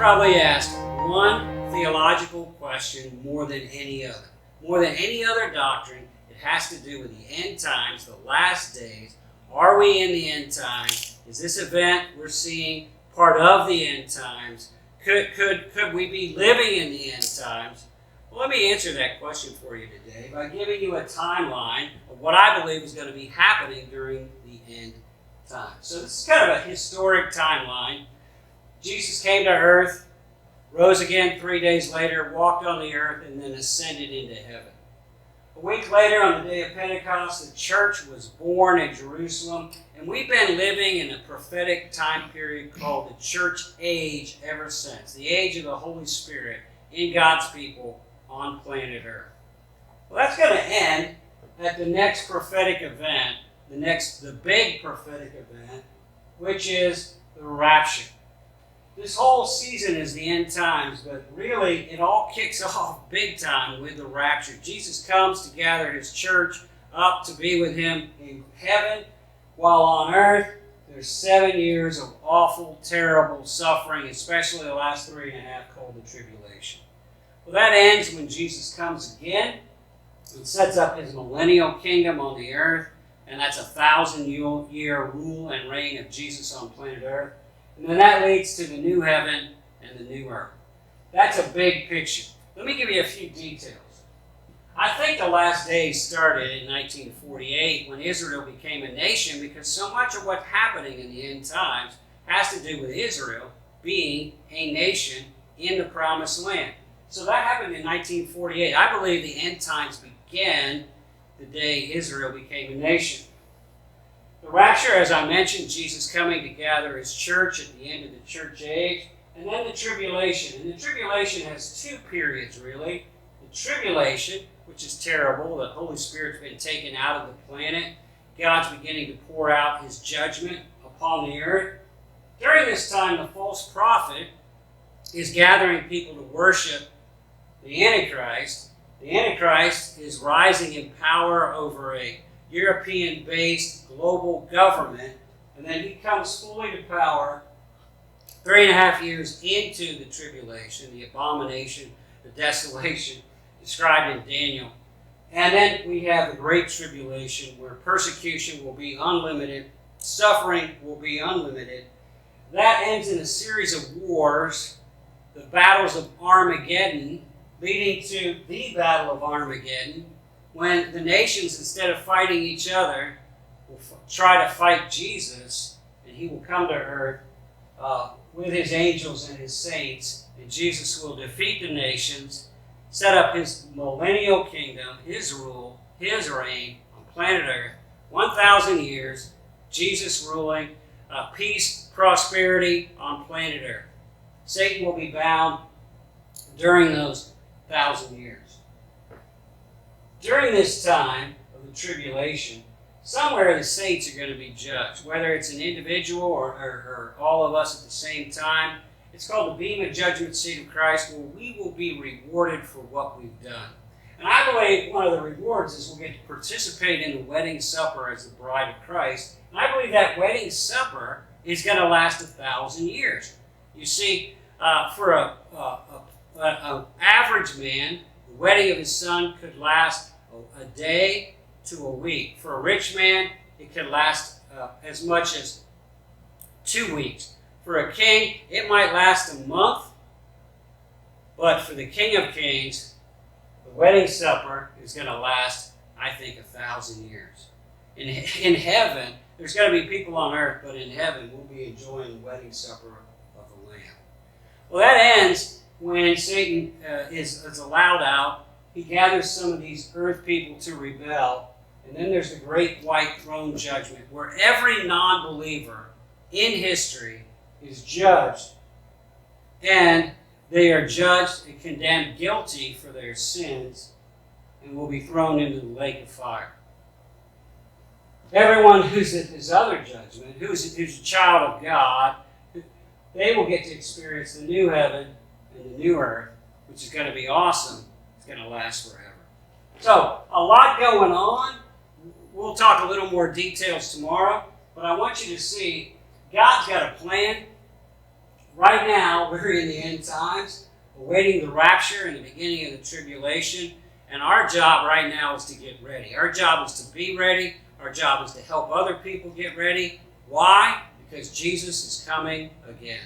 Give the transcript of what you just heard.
probably ask one theological question more than any other. More than any other doctrine, it has to do with the end times, the last days. Are we in the end times? Is this event we're seeing part of the end times? Could we be living in the end times? Well, let me answer that question for you today by giving you a timeline of what I believe is going to be happening during the end times. So this is kind of a historic timeline. Jesus came to earth, rose again 3 days later, walked on the earth, and then ascended into heaven. A week later, on the day of Pentecost, the church was born in Jerusalem, and we've been living in a prophetic time period called the church age ever since, the age of the Holy Spirit in God's people on planet Earth. Well, that's going to end at the next prophetic event, the big prophetic event, which is the rapture. This whole season is the end times, but really it all kicks off big time with the rapture. Jesus comes to gather his church up to be with him in heaven, while on earth there's 7 years of awful, terrible suffering, especially the last 3.5 called the Tribulation. Well, that ends when Jesus comes again and sets up his millennial kingdom on the earth, and that's 1,000-year rule and reign of Jesus on planet Earth. And then that leads to the new heaven and the new earth. That's a big picture. Let me give you a few details. I think the last days started in 1948 when Israel became a nation, because so much of what's happening in the end times has to do with Israel being a nation in the promised land. So that happened in 1948. I believe the end times began the day Israel became a nation. The rapture, as I mentioned, Jesus coming to gather his church at the end of the church age, and then the tribulation. And the tribulation has two periods, really. The tribulation, which is terrible, the Holy Spirit's been taken out of the planet. God's beginning to pour out his judgment upon the earth. During this time, the false prophet is gathering people to worship the Antichrist. The Antichrist is rising in power over a European-based global government, and then he comes fully to power 3.5 years into the tribulation, the abomination, the desolation described in Daniel. And then we have the Great Tribulation, where persecution will be unlimited, suffering will be unlimited. That ends in a series of wars, the battles of Armageddon, leading to the Battle of Armageddon, when the nations, instead of fighting each other, will try to fight Jesus, and he will come to earth with his angels and his saints, and Jesus will defeat the nations, set up his millennial kingdom, his rule, his reign on planet Earth, 1,000 years, Jesus ruling, peace, prosperity on planet Earth. Satan will be bound during those 1,000 years. During this time of the tribulation, somewhere the saints are going to be judged, whether it's an individual or all of us at the same time. It's called the beam of judgment seat of Christ, where we will be rewarded for what we've done. And I believe one of the rewards is we'll get to participate in the wedding supper as the bride of Christ. And I believe that wedding supper is going to last 1,000 years. You see, for an average man, the wedding of his son could last a day to a week. For a rich man, it could last as much as 2 weeks. For a king, it might last a month. But for the King of Kings, the wedding supper is going to last, I think, 1,000 years. In heaven, there's going to be people on earth, but in heaven, we'll be enjoying the wedding supper of the Lamb. Well, that ends when Satan is allowed out. He gathers some of these earth people to rebel, and then there's the great white throne judgment, where every non-believer in history is judged, and they are judged and condemned guilty for their sins, and will be thrown into the lake of fire. Everyone who's at this other judgment, who's a child of God, they will get to experience the new heaven and the new earth, which is going to be awesome. It's going to last forever. So, a lot going on. We'll talk a little more details tomorrow, but I want you to see God's got a plan. Right now, we're in the end times, awaiting the rapture and the beginning of the tribulation. And our job right now is to get ready. Our job is to be ready. Our job is to help other people get ready. Why? Because Jesus is coming again.